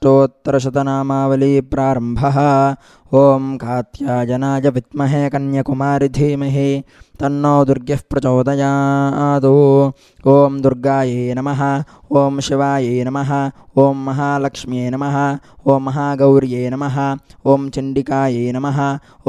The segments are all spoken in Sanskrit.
दुर्गाष्टोत्तरशतनामावली प्रारम्भः। ओं कात्यायनाय विद्महे कन्याकुमारी धीमहि तन्नो दुर्गः प्रचोदयात्। ओं दुर्गायै नमः। ओं शिवायै नमः। ओं महालक्ष्म्यै नमः। ओं महागौर्यै नमः। ओं चण्डिकायै नमः।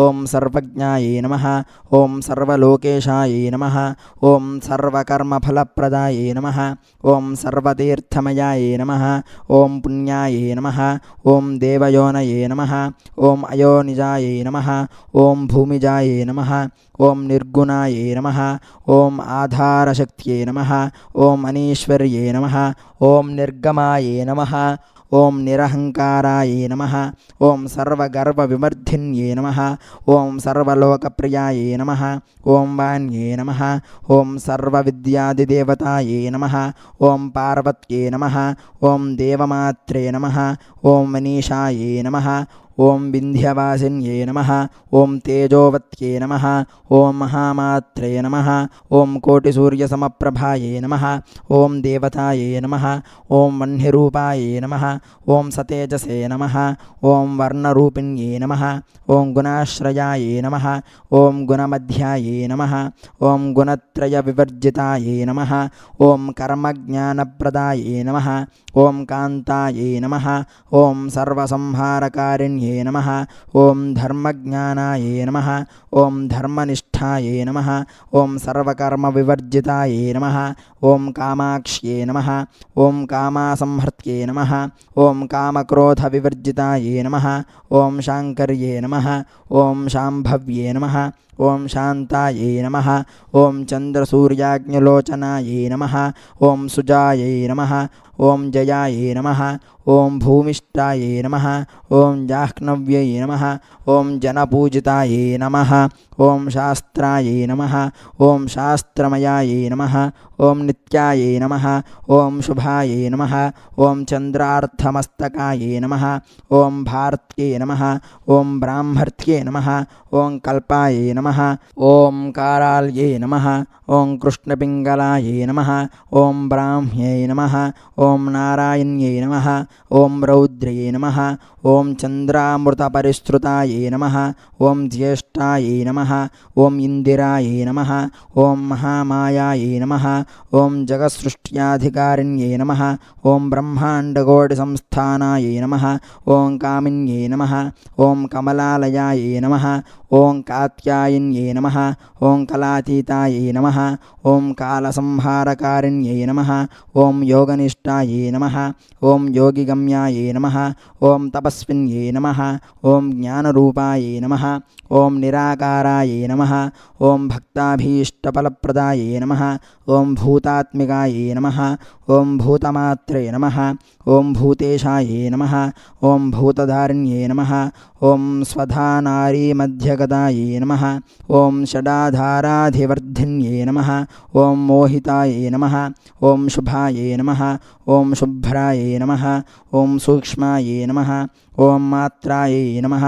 ओं सर्वज्ञायै नमः। ओं सर्वलोकेशायै नमः। ओं सर्वकर्मफलप्रदायै नमः। ओं सर्वतीर्थमयायै नमः। ओं पुण्यायै नमः। ओं देवयोनये नमः। ओं अयोनिजायै नमः। ओं भूमिजायै नमः। ओं निर्गुणायै नमः। ओं आधारशक्त्यै नमः। ओं अनीश्वर्यै नमः। ओं निर्गमायै नमः। ओं निरहङ्कारायै नमः। ओं सर्वगर्वविवर्धिन्यै नमः। ओं सर्वलोकप्रियायै नमः। ओं वाण्यै नमः। ओं सर्वविद्यादिदेवतायै नमः। ओं पार्वत्यै नमः। ओं देवमात्रे नमः। ओं मनीषायै नमः। ओं विन्ध्यवासिन्यै नमः। ओं तेजोवत्यै नमः। ओं महामात्रे नमः। ओं कोटिसूर्यसमप्रभायै नमः। ओं देवतायै नमः। ओं वह्निरूपायै नमः। ओं सतेजसे नमः। ओं वर्णरूपिण्यै नमः। ओं गुणाश्रयायै नमः। ओं गुणमध्यायै नमः। ओं गुणत्रयविवर्जितायै नमः। ओं कर्मज्ञानप्रदायै नमः। ओं कान्तायै नमः। ओं सर्वसंहारकारिण्यै नमः। ओं धर्मज्ञानायै नमः। ओं धर्मनिष्ठायै नमः। ओं सर्वकर्मविवर्जितायै नमः। ओं कामाक्ष्यै नमः। ओं कामासंहर्त्यै नमः। ओं कामक्रोधविवर्जितायै नमः। ओं शाङ्कर्यै नमः। ओं शाम्भव्ये नमः। ओं शान्तायै नमः। ओं चन्द्रसूर्याग्निलोचनायै नमः। ओं सुजायै नमः। ओं जयायै नमः। ओं भूमिष्ठायै नमः। ओं जाह्नव्यै नमः। ओं जनपूजितायै नमः। ओं शास्त्रायै नमः। ओं शास्त्रमयायै नमः। ओं नित्यायै नमः। ओं शुभायै नमः। ओं चन्द्रार्धमस्तकायै नमः। ओं भारत्यै नमः। ओं ब्राह्मर्त्यै नमः। ओं कल्पायै नमः। ओं काराल्यै नमः। ओं कृष्णपिङ्गलायै नमः। ओं ब्राह्म्यै नमः। ओं नारायण्यै नमः। ओं रौद्र्यै नमः। ओं चन्द्रामृतपरिश्रुतायै नमः। ओं ज्येष्ठायै नमः। ओं इन्दिरायै नमः। ओं महामायायै नमः। ओं जगत्सृष्ट्याधिकारिण्यै नमः। ओं ब्रह्माण्डकोटिसंस्थानायै नमः। ओं कामिन्यै नमः। ओं कमलालयायै नमः। ओं कात्यायन्यै नमः। ओं कलातीतायै नमः। ओं कालसंहारकारिण्यै नमः। ओं योगनिष्ठायै नमः। ओं योगिगम्यायै नमः। ओं तपस्विन्यै नमः। ओं ज्ञानरूपायै नमः। ओं निराकारायै नमः। ओं भक्ताभीष्टफलप्रदायै नमः। ओं भूतात्मिकायै नमः। ओं भूतमात्रे नमः। ओं भूतेशायै नमः। ओं भूतधारिण्यै नमः। ओं स्वधानारीमध्यगतायै नमः। ओं षडाधाराधिवर्धिन्यै नमः। ओं मोहितायै नमः। ओं शुभायै नमः। ओं शुभ्रायै नमः। ओं सूक्ष्मायै नमः। ओं मात्रायै नमः।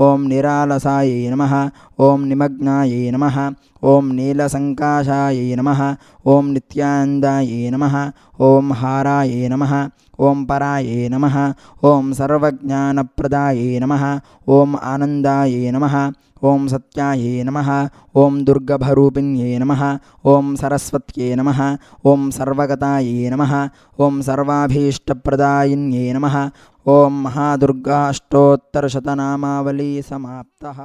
ओं निरालसायै नमः। ओं निमग्नायै नमः। ओं नीलसङ्काशायै नमः। ओं नित्यानन्दायै नमः। ओं हारायै नमः। ओं परायै नमः। ओं सर्वज्ञानप्रदायै नमः। ओं आनन्दायै नमः। ओं सत्यायै नमः। ओं दुर्गभरूपिण्यै नमः। ओं सरस्वत्यै नमः। ओं सर्वगतायै नमः। ओं सर्वाभीष्टप्रदायिन्यै नमः। ओं महादुर्गाष्टोत्तरशतनामावली समाप्तः।